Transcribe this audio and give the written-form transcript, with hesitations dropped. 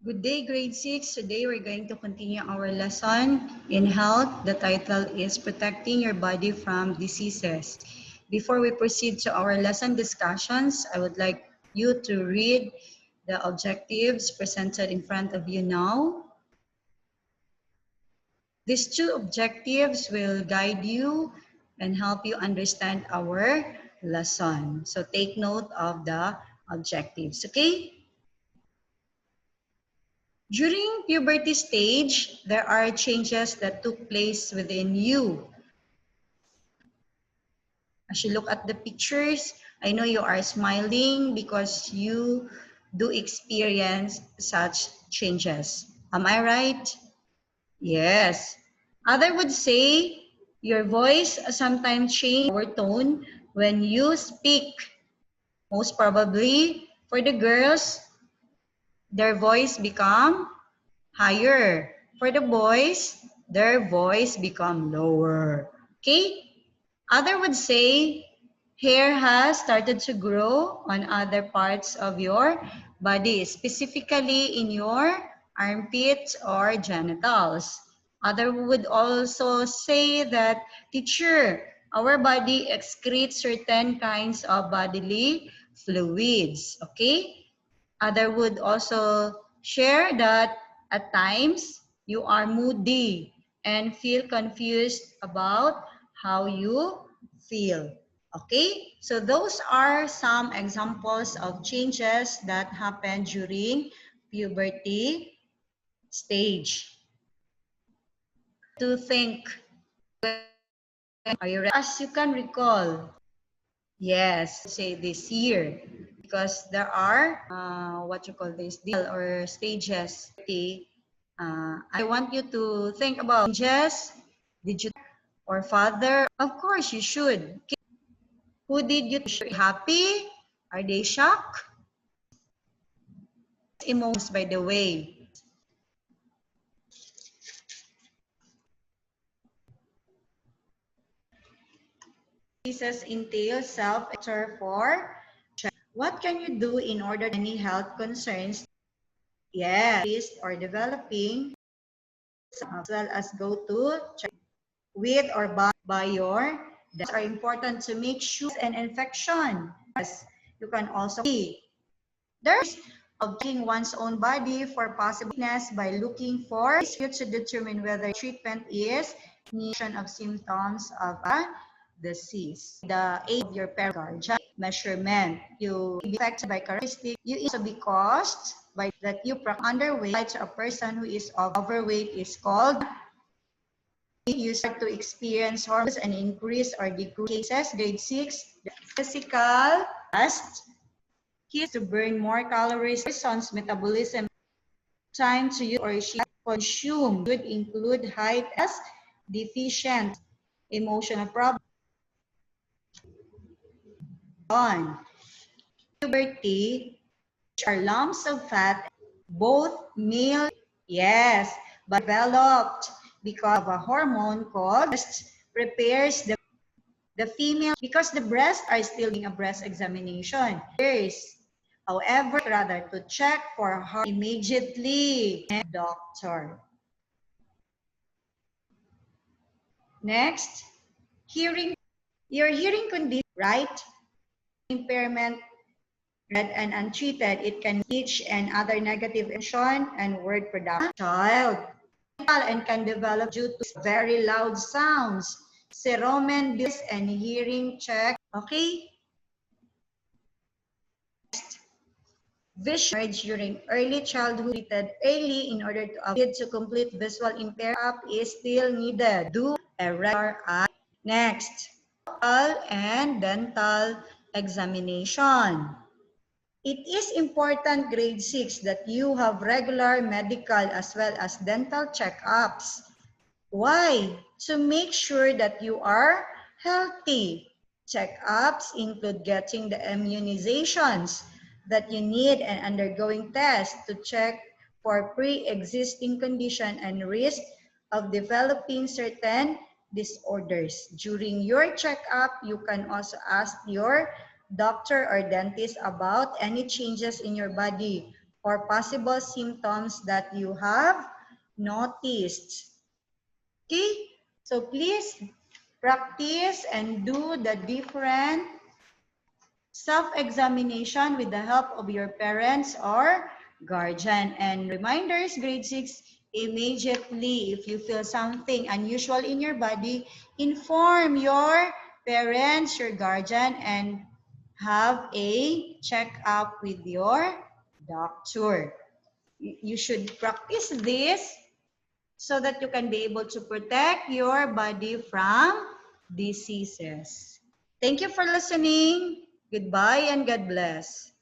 Good day, grade 6. Today we're going to continue our lesson in health. The title is Protecting Your Body from Diseases. Before we proceed to our lesson discussions, I would like you to read the objectives presented in front of you now. These two objectives will guide you and help you understand our lesson. So take note of the objectives, okay? During puberty stage, there are changes that took place within you. As you look at the pictures, I know you are smiling because you do experience such changes. Am I right? Yes. Other would say your voice sometimes changes our tone when you speak. Most probably for the girls, their voice become higher. For the boys, their voice become lower. Okay? Other would say hair has started to grow on other parts of your body, specifically in your armpits or genitals. Other would also say that, teacher, our body excretes certain kinds of bodily fluids. Okay? Other would also share that at times you are moody and feel confused about how you feel. Okay, so those are some examples of changes that happen during puberty stage. To think, are you ready? As you can recall, yes, say this year, because there are what you call this deal or stages. I want you to think about changes. Did you or father? Of course, you should. Who did you happy? Are they shocked? Emotions, by the way. Cases entail self-care for what can you do in order to any health concerns? Yes, or developing, as well as go to check with or by your doctor. Are important to make sure an infection. Yes, you can also see there's of checking one's own body for possible weakness by looking for to determine whether treatment is initiation of symptoms of a disease. The age of your pericardial measurement, you be affected by characteristic. You also be caused by that you underweight. To a person who is overweight is called. You start to experience hormones and increase or decrease cases. Grade 6, the physical test. He to burn more calories. Person's metabolism time to use or she consume could include height as deficient emotional problem. Puberty, which are lumps of fat, both male, yes, but developed because of a hormone called prepares the female because the breasts are still in a breast examination. However, rather to check for her immediately, doctor. Next, hearing. Your hearing condition, right? Impairment, read and untreated, it can speech and other negative emotion and word production. Child, and can develop due to very loud sounds, cerumen, and hearing check. Okay. Vision during early childhood treated early in order to avoid to complete visual impairment is still needed. Do a regular eye. Next, oral and dental examination. It is important, grade 6, that you have regular medical as well as dental checkups. Why? To make sure that you are healthy. Checkups include getting the immunizations that you need and undergoing tests to check for pre-existing condition and risk of developing certain disorders. During your checkup, you can also ask your doctor or dentist about any changes in your body. or possible symptoms that you have noticed. Okay, so please practice and do the different self-examination with the help of your parents or guardian. And reminders, grade 6, immediately if you feel something unusual in your body, inform your parents, your guardian, and have a checkup with your doctor. You should practice this so that you can be able to protect your body from diseases. Thank you for listening. Goodbye and God bless.